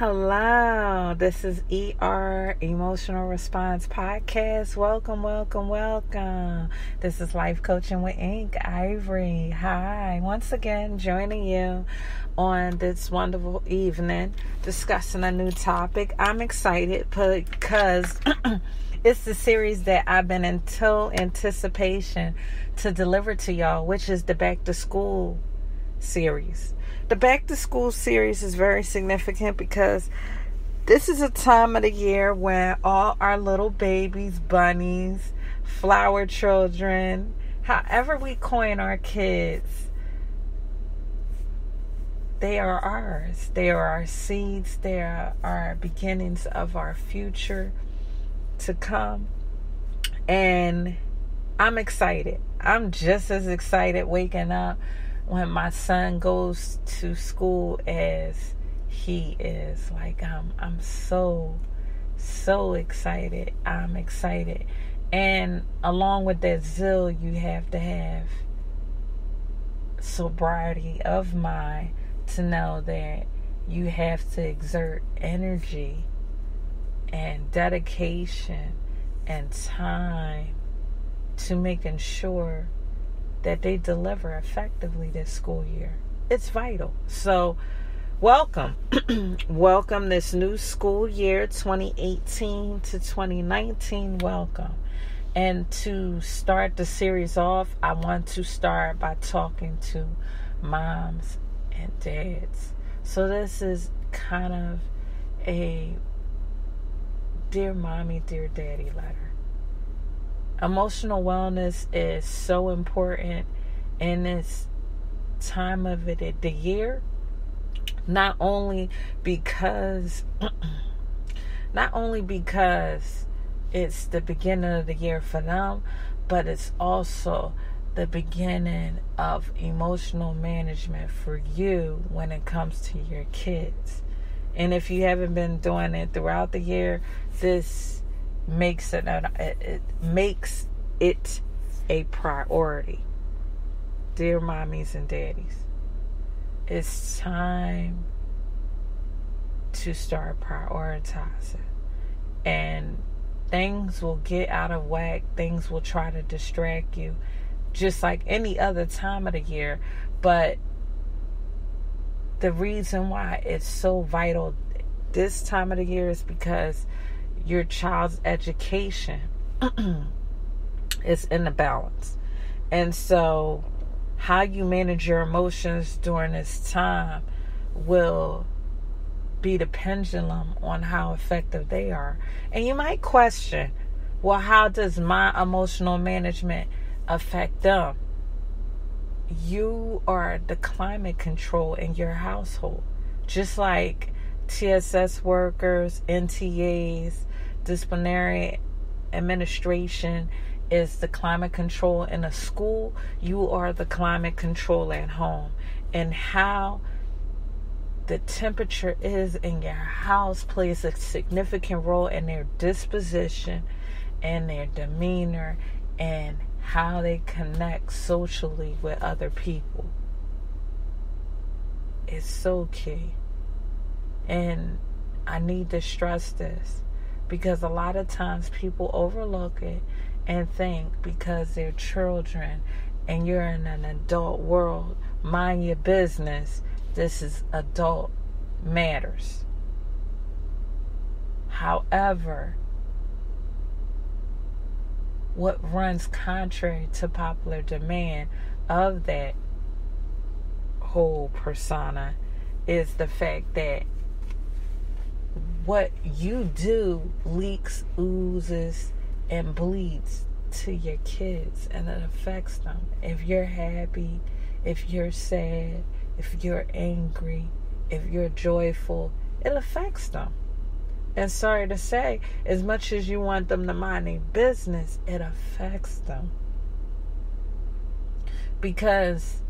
Hello, this is Emotional Response Podcast. Welcome. This is Life Coaching with Ink, Ivory. Hi, once again, joining you on this wonderful evening, discussing a new topic. I'm excited because it's the series that I've been in total anticipation to deliver to y'all, which is the Back to School series. The Back to School series is very significant because this is a time of the year when all our little babies, bunnies, flower children, however we coin our kids, they are ours. They are our seeds. They are our beginnings of our future to come. And I'm excited. I'm just as excited waking up when my son goes to school as he is. Like, I'm so excited. I'm excited. And along with that zeal, you have to have sobriety of mind to know that you have to exert energy and dedication and time to making sure that they deliver effectively this school year. It's vital. So, welcome. Welcome this new school year, 2018 to 2019. Welcome. And to start the series off, I want to start by talking to moms and dads. So this is kind of a Dear Mommy, Dear Daddy letter. Emotional wellness is so important in this time of the year, not only because it's the beginning of the year for them, but it's also the beginning of emotional management for you when it comes to your kids. And if you haven't been doing it throughout the year, this makes it a priority. Dear mommies and daddies, it's time to start prioritizing. And things will get out of whack. Things will try to distract you, just like any other time of the year. But the reason why it's so vital this time of the year is because your child's education is in the balance. And so how you manage your emotions during this time will be the pendulum on how effective they are. And you might question, well, how does my emotional management affect them? You are the climate control in your household. Just like TSS workers, NTAs, disciplinary administration is the climate control in a school, you are the climate control at home. And how the temperature is in your house plays a significant role in their disposition and their demeanor and how they connect socially with other people. It's so key. And I need to stress this because a lot of times people overlook it and think because they're children and you're in an adult world, mind your business, this is adult matters. However, what runs contrary to popular demand of that whole persona is the fact that what you do leaks, oozes, and bleeds to your kids, and it affects them. If you're happy, if you're sad, if you're angry, if you're joyful, it affects them. And sorry to say, as much as you want them to mind their business, it affects them. Because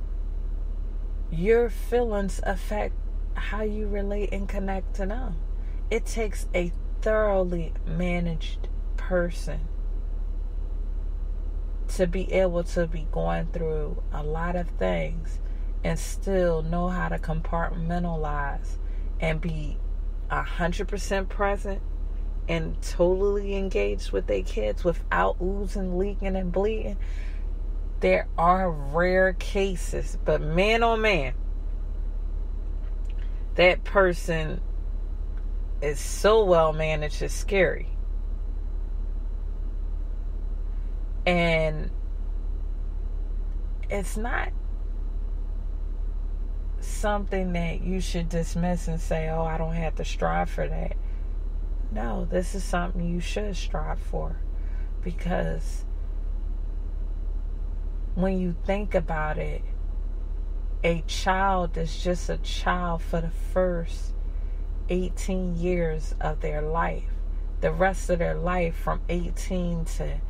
your feelings affect how you relate and connect to them. It takes a thoroughly managed person to be able to be going through a lot of things and still know how to compartmentalize and be 100% present and totally engaged with their kids without oozing, leaking, and bleeding. There are rare cases, but man oh man, that person is so well managed, it's scary. And it's not something that you should dismiss and say, oh, I don't have to strive for that. No, this is something you should strive for, because when you think about it, a child is just a child for the first 18 years of their life. The rest of their life, from 18 to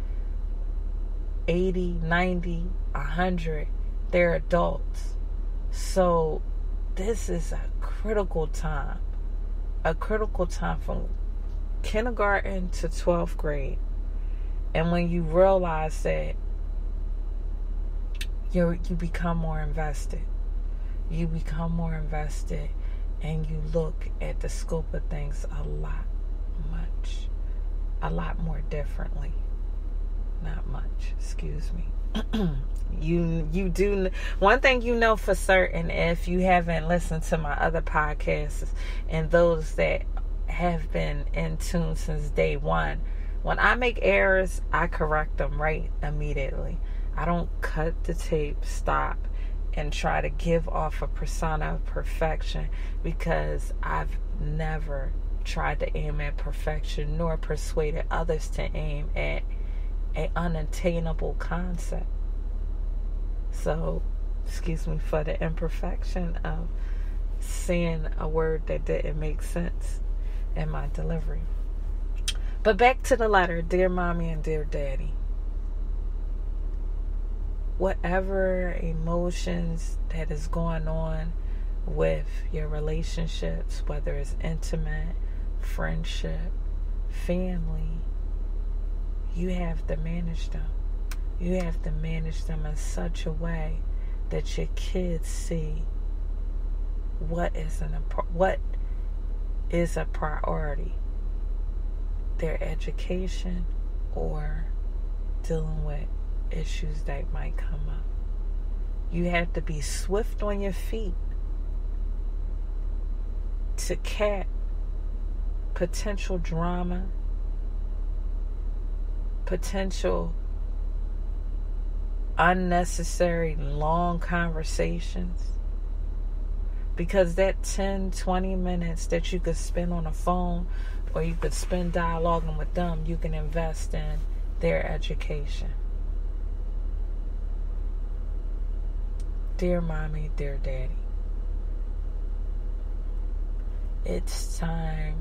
80, 90, 100, they're adults. So this is a critical time from kindergarten to 12th grade. And when you realize that, you become more invested. You become more invested, and you look at the scope of things a lot more differently. Not much, excuse me. You do one thing you know for certain, if you haven't listened to my other podcasts and those that have been in tune since day one, when I make errors, I correct them right immediately. I don't cut the tape, stop, and try to give off a persona of perfection, because I've never tried to aim at perfection nor persuaded others to aim at an unattainable concept. So, excuse me for the imperfection of saying a word that didn't make sense in my delivery. But back to the letter, Dear Mommy and Dear Daddy. Whatever emotions that is going on with your relationships, whether it's intimate, friendship, family, you have to manage them. You have to manage them in such a way that your kids see what is a priority. Their education or dealing with issues that might come up. You have to be swift on your feet to catch potential drama, potential unnecessary long conversations, because that 10-20 minutes that you could spend on the phone or you could spend dialoguing with them, you can invest in their education. Dear Mommy, Dear Daddy, it's time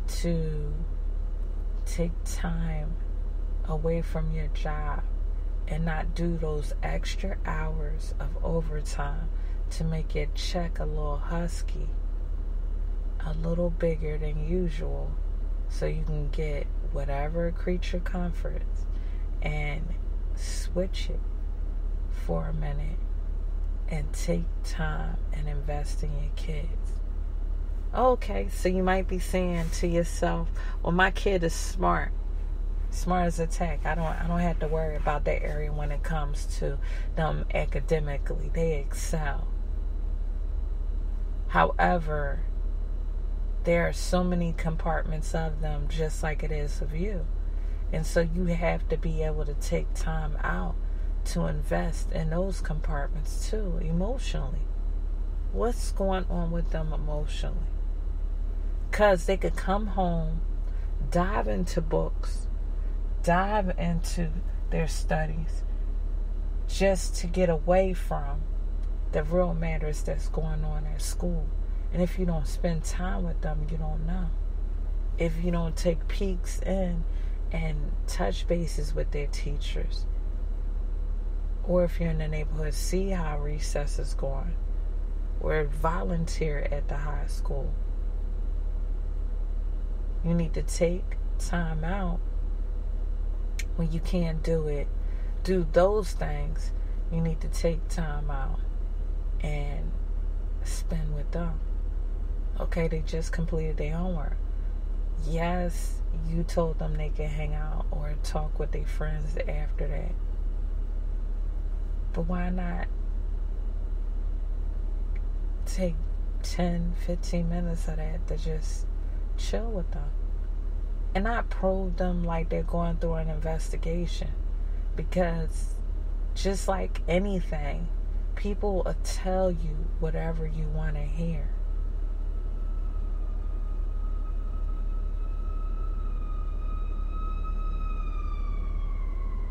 to take time away from your job and not do those extra hours of overtime to make your check a little husky, a little bigger than usual, so you can get whatever creature comforts and switch it for a minute and take time and invest in your kids. Okay, so you might be saying to yourself, well, my kid is smart as a tack. I don't have to worry about that area when it comes to them academically. They excel. However, there are so many compartments of them, just like it is of you. And so you have to be able to take time out to invest in those compartments too, emotionally. What's going on with them emotionally? Because they could come home, dive into books, dive into their studies, just to get away from the real matters that's going on at school. And if you don't spend time with them, you don't know. If you don't take peeks in and touch bases with their teachers, or if you're in the neighborhood, see how recess is going, or volunteer at the high school. You need to take time out when you can't do those things. You need to take time out and spend with them. Okay, they just completed their homework. Yes, you told them they can hang out or talk with their friends after that. But why not take 10, 15 minutes of that to just chill with them? And not probe them like they're going through an investigation. Because just like anything, people will tell you whatever you want to hear.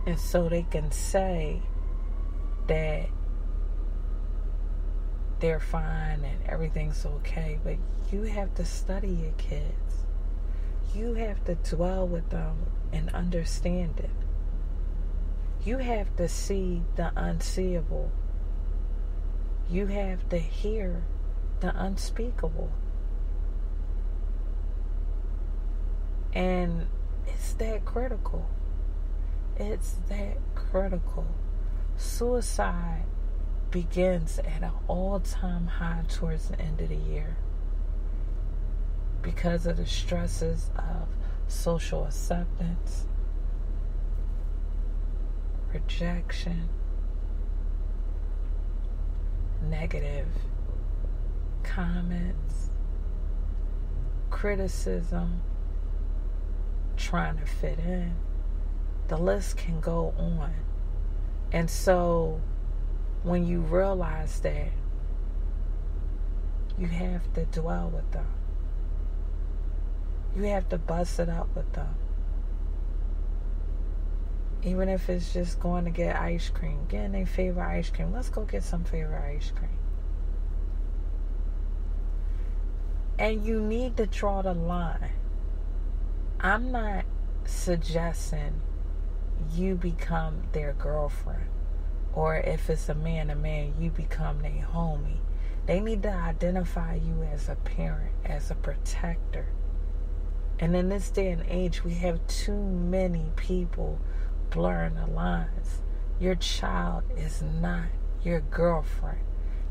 And so they can say that they're fine and everything's okay. But you have to study your kids. You have to dwell with them and understand it. You have to see the unseeable. You have to hear the unspeakable. And it's that critical. It's that critical. Suicide begins at an all-time high towards the end of the year because of the stresses of social acceptance, rejection, negative comments, criticism, trying to fit in. The list can go on. And so when you realize that, you have to dwell with them. You have to bust it up with them. Even if it's just going to get ice cream, getting their favorite ice cream. Let's go get some favorite ice cream. And you need to draw the line. I'm not suggesting you become their girlfriend. Or if it's a man, you become their homie. They need to identify you as a parent, as a protector. And in this day and age, we have too many people blurring the lines. Your child is not your girlfriend.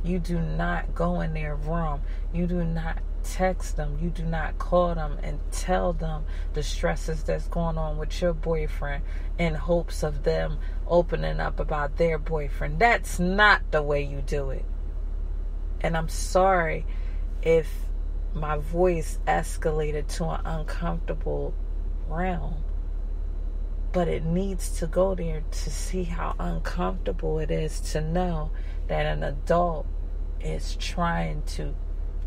You do not go in their room. You do not text them. You do not call them and tell them the stresses that's going on with your boyfriend in hopes of them opening up about their boyfriend. That's not the way you do it. And I'm sorry if my voice escalated to an uncomfortable realm, but it needs to go there to see how uncomfortable it is to know that an adult is trying to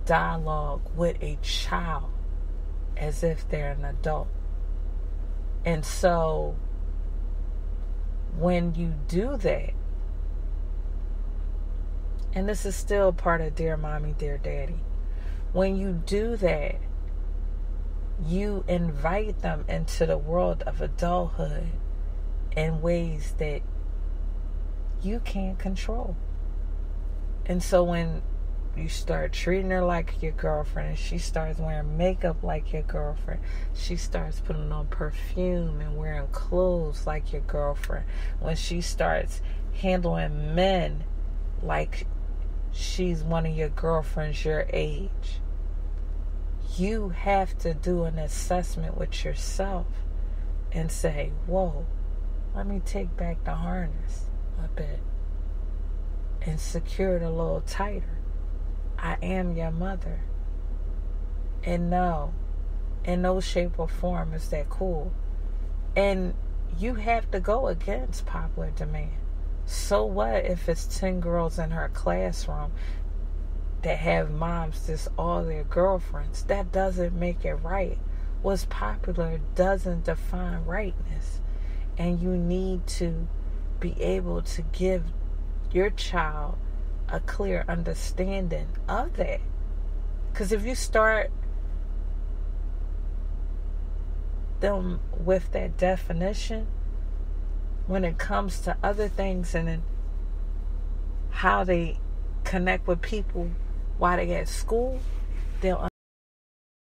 dialogue with a child as if they're an adult. And so when you do that, and this is still part of Dear Mommy, Dear Daddy, when you do that, you invite them into the world of adulthood in ways that you can't control. And so when you start treating her like your girlfriend, and she starts wearing makeup like your girlfriend, she starts putting on perfume and wearing clothes like your girlfriend, when she starts handling men like she's one of your girlfriends your age, you have to do an assessment with yourself and say, whoa, let me take back the harness a bit and secure it a little tighter. I am your mother. And no, in no shape or form is that cool. And you have to go against popular demand. So what if it's 10 girls in her classroom that have moms that's all their girlfriends? That doesn't make it right. What's popular doesn't define rightness. And you need to be able to give your child a clear understanding of that. Because if you start them with that definition, when it comes to other things and then how they connect with people while they at school, they'll